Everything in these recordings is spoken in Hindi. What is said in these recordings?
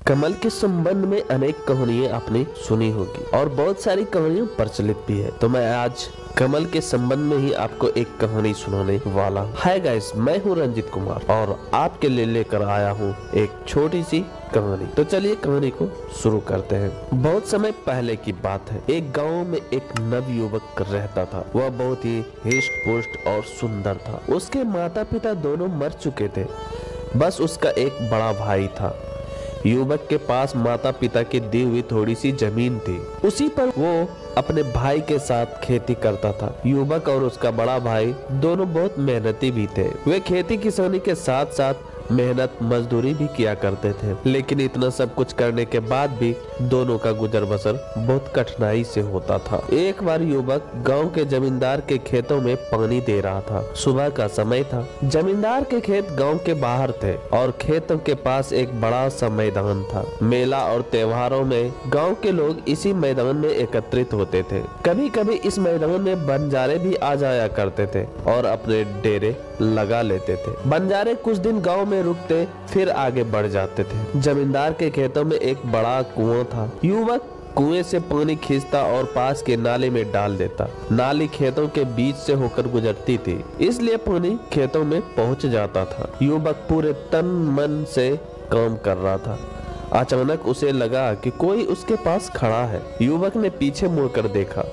कमल के संबंध में अनेक कहानियां आपने सुनी होगी और बहुत सारी कहानियां प्रचलित भी है। तो मैं आज कमल के संबंध में ही आपको एक कहानी सुनाने वाला हूँ। हाय गाइस, मैं हूँ रंजित कुमार और आपके लिए लेकर आया हूँ एक छोटी सी कहानी। तो चलिए कहानी को शुरू करते हैं। बहुत समय पहले की बात है। एक गांव में एक नव युवक रहता था। वह बहुत ही हिष्ट पुष्ट और सुंदर था। उसके माता पिता दोनों मर चुके थे। बस उसका एक बड़ा भाई था। युवक के पास माता पिता की दी हुई थोड़ी सी जमीन थी। उसी पर वो अपने भाई के साथ खेती करता था। युवक और उसका बड़ा भाई दोनों बहुत मेहनती भी थे। वे खेती किसानी के साथ साथ मेहनत मजदूरी भी किया करते थे। लेकिन इतना सब कुछ करने के बाद भी दोनों का गुजर बसर बहुत कठिनाई से होता था। एक बार युवक गांव के जमींदार के खेतों में पानी दे रहा था। सुबह का समय था। जमींदार के खेत गांव के बाहर थे और खेतों के पास एक बड़ा सा मैदान था। मेला और त्योहारों में गांव के लोग इसी मैदान में एकत्रित होते थे। कभी कभी इस मैदान में बंजारे भी आ जाया करते थे और अपने डेरे लगा लेते थे। बंजारे कुछ दिन गांव में रुकते, फिर आगे बढ़ जाते थे। जमींदार के खेतों में एक बड़ा कुआं था। युवक कुएं से पानी खींचता और पास के नाले में डाल देता। नाली खेतों के बीच से होकर गुजरती थी, इसलिए पानी खेतों में पहुंच जाता था। युवक पूरे तन मन से काम कर रहा था। अचानक उसे लगा कि कोई उसके पास खड़ा है। युवक ने पीछे मुड़कर देखा।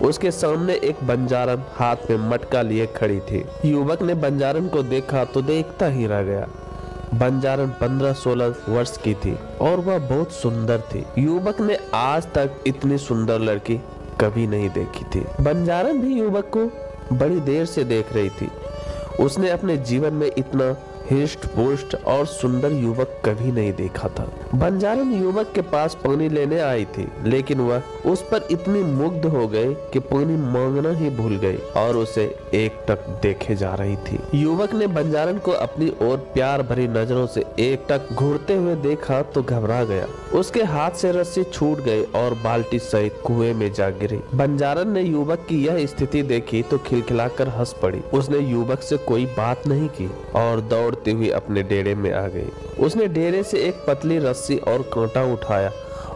उसके सामने एक बंजारन हाथ में मटका लिए खड़ी थी। युवक ने बंजारन को देखा तो देखता ही रह गया। बंजारन 15-16 वर्ष की थी और वह बहुत सुंदर थी। युवक ने आज तक इतनी सुंदर लड़की कभी नहीं देखी थी। बंजारन भी युवक को बड़ी देर से देख रही थी। उसने अपने जीवन में इतना हिष्ट पुष्ट और सुंदर युवक कभी नहीं देखा था। बंजारन युवक के पास पानी लेने आई थी, लेकिन वह उस पर इतनी मुग्ध हो गई कि पानी मांगना ही भूल गई और उसे एकटक देखे जा रही थी। युवक ने बंजारन को अपनी ओर प्यार भरी नजरों से एकटक घूरते हुए देखा तो घबरा गया। उसके हाथ से रस्सी छूट गई और बाल्टी सहित कुएं में जा गिरी। बंजारन ने युवक की यह स्थिति देखी तो खिलखिलाकर हंस पड़ी। उसने युवक से कोई बात नहीं की और दौड़ती हुई अपने डेरे में आ गई। उसने डेरे से एक पतली रस्सी और कांटा उठाया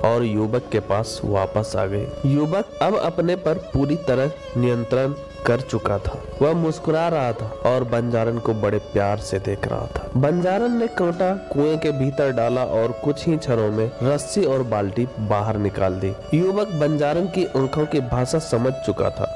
और युवक के पास वापस आ गई। युवक अब अपने पर पूरी तरह नियंत्रण कर चुका था। वह मुस्कुरा रहा था और बंजारन को बड़े प्यार से देख रहा था। बंजारन ने कांटा कुएं के भीतर डाला और कुछ ही क्षणों में रस्सी और बाल्टी बाहर निकाल दी। युवक बंजारन की आंखों की भाषा समझ चुका था।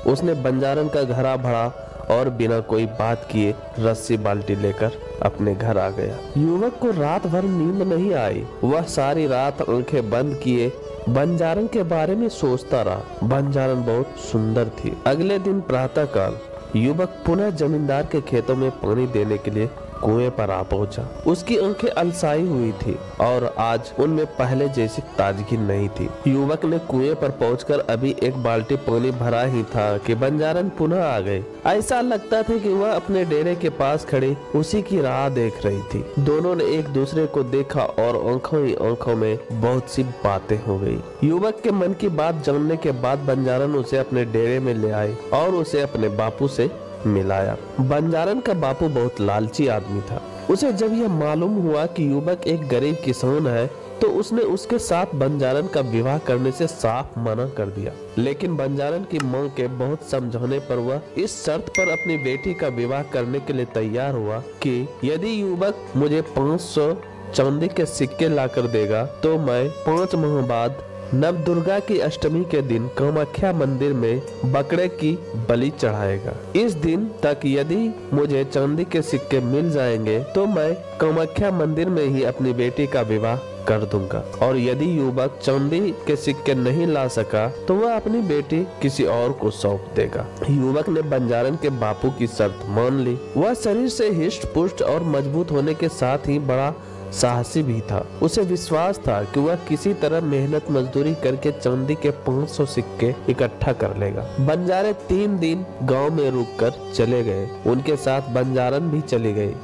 उसने बंजारन का घड़ा भरा और बिना कोई बात किए रस्सी बाल्टी लेकर अपने घर आ गया। युवक को रात भर नींद नहीं आई। वह सारी रात आंखें बंद किए बंजारन के बारे में सोचता रहा। बंजारन बहुत सुंदर थी। अगले दिन प्रातःकाल युवक पुनः जमींदार के खेतों में पानी देने के लिए कुएं पर आ पहुंचा। उसकी आंखें अलसाई हुई थी और आज उनमें पहले जैसी ताजगी नहीं थी। युवक ने कुएं पर पहुंचकर अभी एक बाल्टी पानी भरा ही था कि बंजारन पुनः आ गए। ऐसा लगता था कि वह अपने डेरे के पास खड़ी उसी की राह देख रही थी। दोनों ने एक दूसरे को देखा और आंखों ही आंखों में बहुत सी बातें हो गई। युवक के मन की बात जानने के बाद बंजारन उसे अपने डेरे में ले आए और उसे अपने बापू से मिलाया। बंजारन का बापू बहुत लालची आदमी था। उसे जब यह मालूम हुआ कि युवक एक गरीब किसान है तो उसने उसके साथ बंजारन का विवाह करने से साफ मना कर दिया। लेकिन बंजारन की मां के बहुत समझाने पर वह इस शर्त पर अपनी बेटी का विवाह करने के लिए तैयार हुआ कि यदि युवक मुझे 500 चांदी के सिक्के लाकर देगा तो मैं 5 माह बाद नव दुर्गा की अष्टमी के दिन कामाख्या मंदिर में बकरे की बलि चढ़ाएगा। इस दिन तक यदि मुझे चांदी के सिक्के मिल जाएंगे तो मैं कामाख्या मंदिर में ही अपनी बेटी का विवाह कर दूंगा और यदि युवक चांदी के सिक्के नहीं ला सका तो वह अपनी बेटी किसी और को सौंप देगा। युवक ने बंजारन के बापू की शर्त मान ली। वह शरीर से हिष्ट पुष्ट और मजबूत होने के साथ ही बड़ा साहसी भी था। उसे विश्वास था कि वह किसी तरह मेहनत मजदूरी करके चांदी के 500 सिक्के इकट्ठा कर लेगा। बंजारे 3 दिन गांव में रुककर चले गए। उनके साथ बंजारन भी चली गई।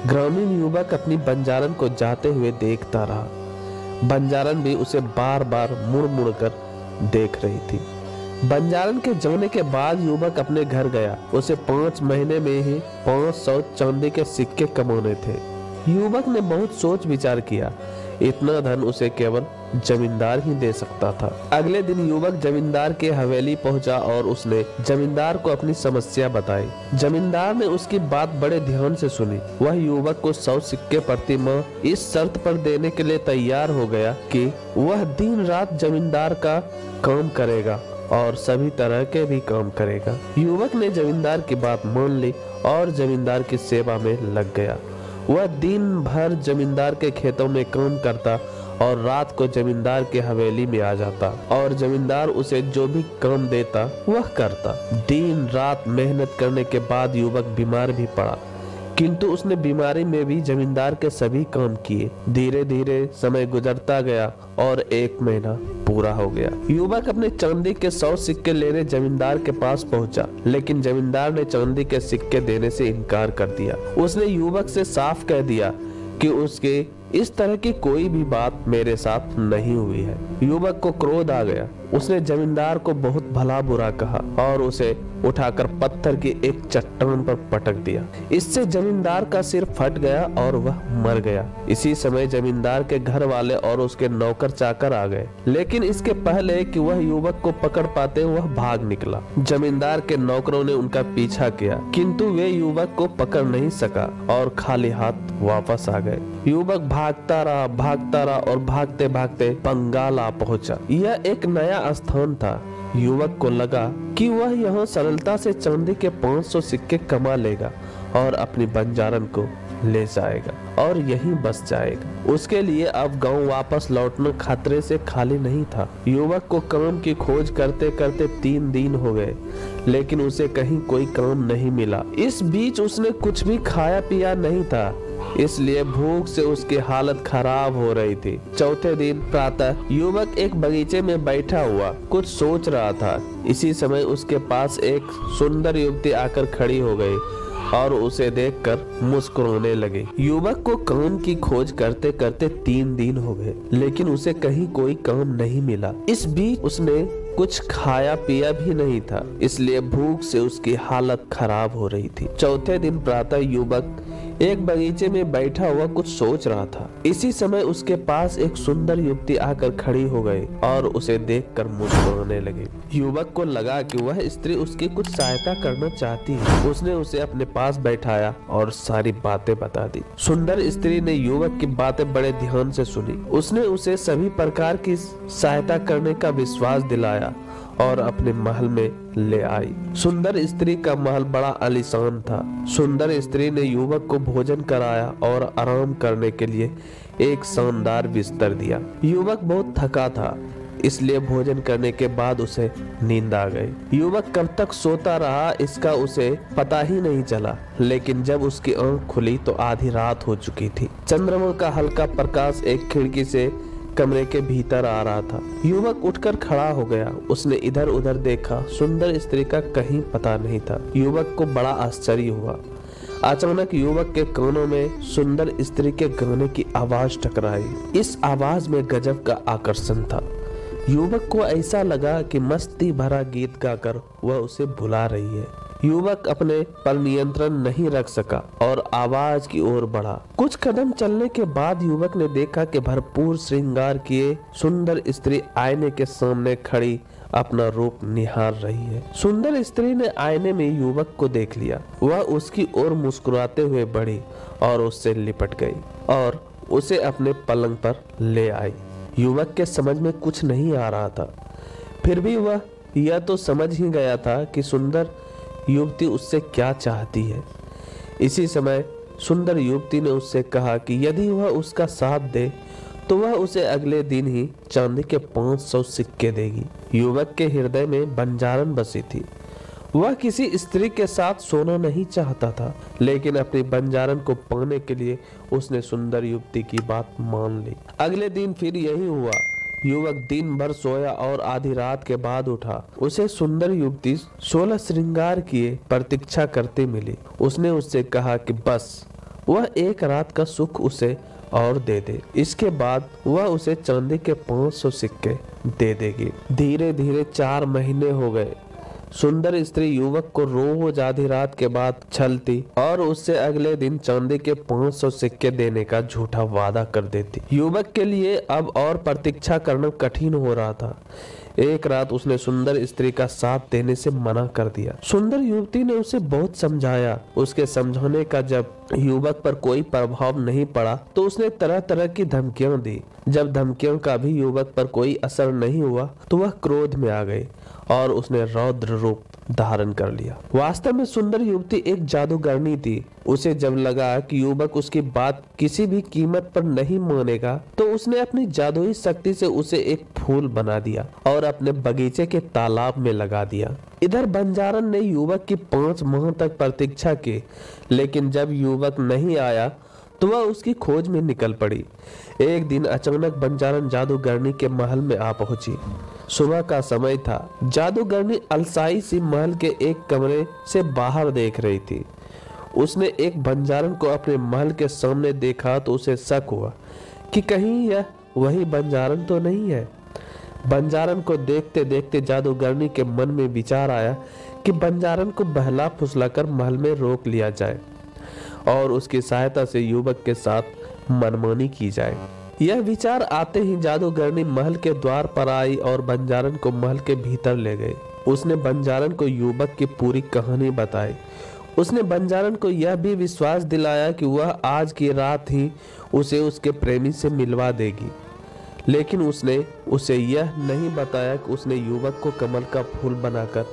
ग्रामीण युवक अपनी बंजारन को जाते हुए देखता रहा। बंजारन भी उसे बार बार मुड़ मुड़ कर देख रही थी। बंजारन के जाने के बाद युवक अपने घर गया। उसे 5 महीने में ही 500 चांदी के सिक्के कमाने थे। युवक ने बहुत सोच विचार किया। इतना धन उसे केवल जमींदार ही दे सकता था। अगले दिन युवक जमींदार के हवेली पहुंचा और उसने जमींदार को अपनी समस्या बताई। जमींदार ने उसकी बात बड़े ध्यान से सुनी। वह युवक को 100 सिक्के प्रति माह इस शर्त पर देने के लिए तैयार हो गया कि वह दिन रात जमींदार का काम करेगा और सभी तरह के भी काम करेगा। युवक ने जमींदार की बात मान ली और जमींदार की सेवा में लग गया। वह दिन भर जमींदार के खेतों में काम करता और रात को जमींदार के हवेली में आ जाता और जमींदार उसे जो भी काम देता वह करता। दिन रात मेहनत करने के बाद युवक बीमार भी पड़ा, किंतु उसने बीमारी में भी जमींदार के सभी काम किए। धीरे धीरे समय गुजरता गया और 1 महीना पूरा हो गया। युवक अपने चांदी के 100 सिक्के लेने जमींदार के पास पहुंचा, लेकिन जमींदार ने चांदी के सिक्के देने से इनकार कर दिया। उसने युवक से साफ कह दिया कि उसके इस तरह की कोई भी बात मेरे साथ नहीं हुई है। युवक को क्रोध आ गया। उसने जमींदार को बहुत भला बुरा कहा और उसे उठाकर पत्थर की एक चट्टान पर पटक दिया। इससे जमींदार का सिर फट गया और वह मर गया। इसी समय जमींदार के घर वाले और उसके नौकर चाकर आ गए, लेकिन इसके पहले कि वह युवक को पकड़ पाते वह भाग निकला। जमींदार के नौकरों ने उनका पीछा किया, किंतु वे युवक को पकड़ नहीं सका और खाली हाथ वापस आ गए। युवक भागता रहा और भागते भागते बंगाल आ पहुंचा। यह एक नया स्थान था। युवक को लगा कि वह यहाँ सरलता से चांदी के 500 सिक्के कमा लेगा और अपनी बंजारन को ले जाएगा और यहीं बस जाएगा। उसके लिए अब गांव वापस लौटना खतरे से खाली नहीं था। युवक को काम की खोज करते करते 3 दिन हो गए, लेकिन उसे कहीं कोई काम नहीं मिला। इस बीच उसने कुछ भी खाया पिया नहीं था, इसलिए भूख से उसकी हालत खराब हो रही थी। चौथे दिन प्रातः युवक एक बगीचे में बैठा हुआ कुछ सोच रहा था। इसी समय उसके पास एक सुंदर युवती आकर खड़ी हो गई और उसे देखकर मुस्कुराने लगी। युवक को काम की खोज करते करते 3 दिन हो गए, लेकिन उसे कहीं कोई काम नहीं मिला। इस बीच उसने कुछ खाया पिया भी नहीं था, इसलिए भूख से उसकी हालत खराब हो रही थी। चौथे दिन प्रातः युवक एक बगीचे में बैठा हुआ कुछ सोच रहा था। इसी समय उसके पास एक सुंदर युवती आकर खड़ी हो गई और उसे देखकर मुस्कुराने लगी। युवक को लगा कि वह स्त्री उसकी कुछ सहायता करना चाहती है। उसने उसे अपने पास बैठाया और सारी बातें बता दी। सुंदर स्त्री ने युवक की बातें बड़े ध्यान से सुनी। उसने उसे सभी प्रकार की सहायता करने का विश्वास दिलाया और अपने महल में ले आई। सुंदर स्त्री का महल बड़ा आलीशान था। सुंदर स्त्री ने युवक को भोजन कराया और आराम करने के लिए एक शानदार बिस्तर दिया। युवक बहुत थका था, इसलिए भोजन करने के बाद उसे नींद आ गई। युवक कब तक सोता रहा इसका उसे पता ही नहीं चला, लेकिन जब उसकी आंख खुली तो आधी रात हो चुकी थी। चंद्रमा का हल्का प्रकाश एक खिड़की से कमरे के भीतर आ रहा था। युवक उठकर खड़ा हो गया। उसने इधर उधर देखा, सुंदर स्त्री का कहीं पता नहीं था। युवक को बड़ा आश्चर्य हुआ। अचानक युवक के कानों में सुंदर स्त्री के गाने की आवाज टकराई। इस आवाज में गजब का आकर्षण था। युवक को ऐसा लगा कि मस्ती भरा गीत गाकर वह उसे भुला रही है। युवक अपने पर नियंत्रण नहीं रख सका और आवाज की ओर बढ़ा। कुछ कदम चलने के बाद युवक ने देखा कि भरपूर श्रृंगार किए सुंदर स्त्री आईने के सामने खड़ी अपना रूप निहार रही है। सुंदर स्त्री ने आईने में युवक को देख लिया। वह उसकी ओर मुस्कुराते हुए बढ़ी और उससे लिपट गई और उसे अपने पलंग पर ले आई। युवक के समझ में कुछ नहीं आ रहा था, फिर भी वह यह तो समझ ही गया था कि सुंदर युवती उससे क्या चाहती है। इसी समय सुंदर युवती ने उससे कहा कि यदि वह उसका साथ दे तो वह उसे अगले दिन ही चांदी के 500 सिक्के देगी। युवक के हृदय में बंजारन बसी थी। वह किसी स्त्री के साथ सोना नहीं चाहता था, लेकिन अपनी बंजारन को पाने के लिए उसने सुंदर युवती की बात मान ली। अगले दिन फिर यही हुआ। युवक दिन भर सोया और आधी रात के बाद उठा। उसे सुंदर युवती 16 श्रृंगार किए प्रतीक्षा करती मिली। उसने उससे कहा कि बस वह एक रात का सुख उसे और दे दे, इसके बाद वह उसे चांदी के 500 सिक्के दे देगी। धीरे धीरे 4 महीने हो गए। सुंदर स्त्री युवक को रोज आधी रात के बाद छलती और उससे अगले दिन चांदी के 500 सिक्के देने का झूठा वादा कर देती। युवक के लिए अब और प्रतीक्षा करना कठिन हो रहा था। एक रात उसने सुंदर स्त्री का साथ देने से मना कर दिया। सुंदर युवती ने उसे बहुत समझाया। उसके समझाने का जब युवक पर कोई प्रभाव नहीं पड़ा तो उसने तरह तरह की धमकियां दी। जब धमकियों का भी युवक पर कोई असर नहीं हुआ तो वह क्रोध में आ गई और उसने रौद्र रूप धारण कर लिया। वास्तव में सुंदर युवती एक जादूगरनी थी। उसे जब लगा कि युवक उसकी बात किसी भी कीमत पर नहीं मानेगा तो उसने अपनी जादुई शक्ति से उसे एक फूल बना दिया और अपने बगीचे के तालाब में लगा दिया। इधर बंजारन ने युवक की 5 माह तक प्रतीक्षा की, लेकिन जब युवक नहीं आया तो वह उसकी खोज में निकल पड़ी। एक दिन अचानक बंजारन जादूगरनी के महल में आ पहुंची। सुबह का समय था। जादूगरनी अलसाई सी महल के एक कमरे से बाहर देख रही थी। उसने एक बंजारन को अपने महल के सामने देखा तो उसे शक हुआ कि कहीं यह वही बंजारन तो नहीं है। बंजारन को देखते देखते जादूगरनी के मन में विचार आया कि बंजारन को बहला फुसलाकर महल में रोक लिया जाए और उसकी सहायता से युवक के साथ मनमानी की जाए। यह विचार आते ही जादूगरनी महल के द्वार पर आई और बंजारन को महल के भीतर ले गई। उसने बंजारन को युवक की पूरी कहानी बताई। उसने बंजारन को यह भी विश्वास दिलाया कि वह आज की रात ही उसे उसके प्रेमी से मिलवा देगी, लेकिन उसने उसे यह नहीं बताया कि उसने युवक को कमल का फूल बनाकर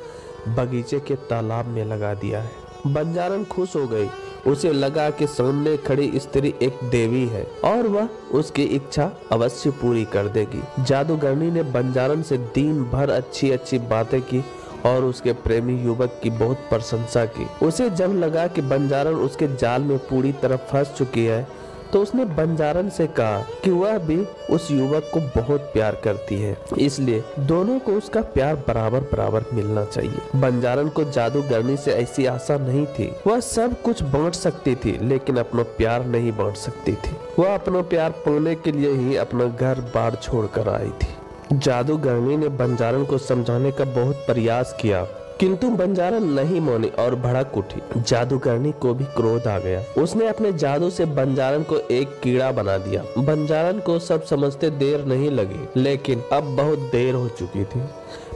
बगीचे के तालाब में लगा दिया है। बंजारन खुश हो गई। उसे लगा कि सामने खड़ी स्त्री एक देवी है और वह उसकी इच्छा अवश्य पूरी कर देगी। जादूगरनी ने बंजारन से दिन भर अच्छी अच्छी बातें की और उसके प्रेमी युवक की बहुत प्रशंसा की। उसे जब लगा कि बंजारन उसके जाल में पूरी तरह फंस चुकी है तो उसने बंजारन से कहा कि वह भी उस युवक को बहुत प्यार करती है, इसलिए दोनों को उसका प्यार बराबर बराबर मिलना चाहिए। बंजारन को जादूगरनी से ऐसी आशा नहीं थी। वह सब कुछ बांट सकती थी लेकिन अपना प्यार नहीं बांट सकती थी। वह अपना प्यार पाने के लिए ही अपना घर बार छोड़कर आई थी। जादूगरनी ने बंजारन को समझाने का बहुत प्रयास किया किंतु बंजारन नहीं मानी और भड़क उठी। जादूगरनी को भी क्रोध आ गया। उसने अपने जादू से बंजारन को एक कीड़ा बना दिया। बंजारन को सब समझते देर नहीं लगी, लेकिन अब बहुत देर हो चुकी थी।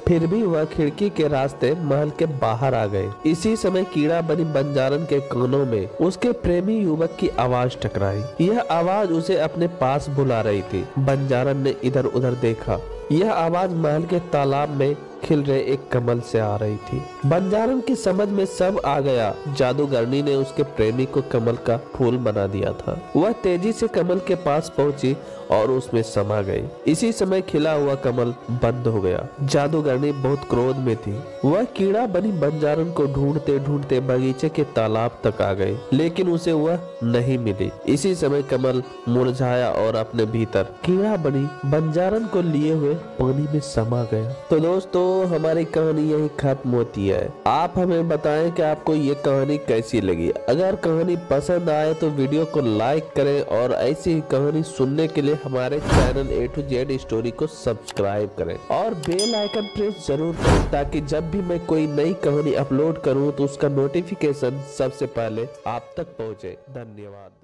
फिर भी वह खिड़की के रास्ते महल के बाहर आ गए। इसी समय कीड़ा बनी बंजारन के कानों में उसके प्रेमी युवक की आवाज टकराई। यह आवाज उसे अपने पास बुला रही थी। बंजारन ने इधर उधर देखा। यह आवाज महल के तालाब में खिल रहे एक कमल से आ रही थी। बंजारन की समझ में सब आ गया। जादूगरनी ने उसके प्रेमी को कमल का फूल बना दिया था। वह तेजी से कमल के पास पहुंची और उसमें समा गई। इसी समय खिला हुआ कमल बंद हो गया। जादूगरनी बहुत क्रोध में थी। वह कीड़ा बनी बंजारन को ढूंढते ढूंढते बगीचे के तालाब तक आ गई, लेकिन उसे वह नहीं मिली। इसी समय कमल मुरझाया और अपने भीतर कीड़ा बनी बंजारन को लिए हुए पानी में समा गया। तो दोस्तों, हमारी कहानी यही खत्म होती है। आप हमें बताएं कि आपको ये कहानी कैसी लगी। अगर कहानी पसंद आए तो वीडियो को लाइक करें और ऐसी ही कहानी सुनने के लिए हमारे channel A to Z story को सब्सक्राइब करें और बेल आइकन प्रेस जरूर करें ताकि जब भी मैं कोई नई कहानी अपलोड करूं तो उसका नोटिफिकेशन सबसे पहले आप तक पहुंचे। धन्यवाद।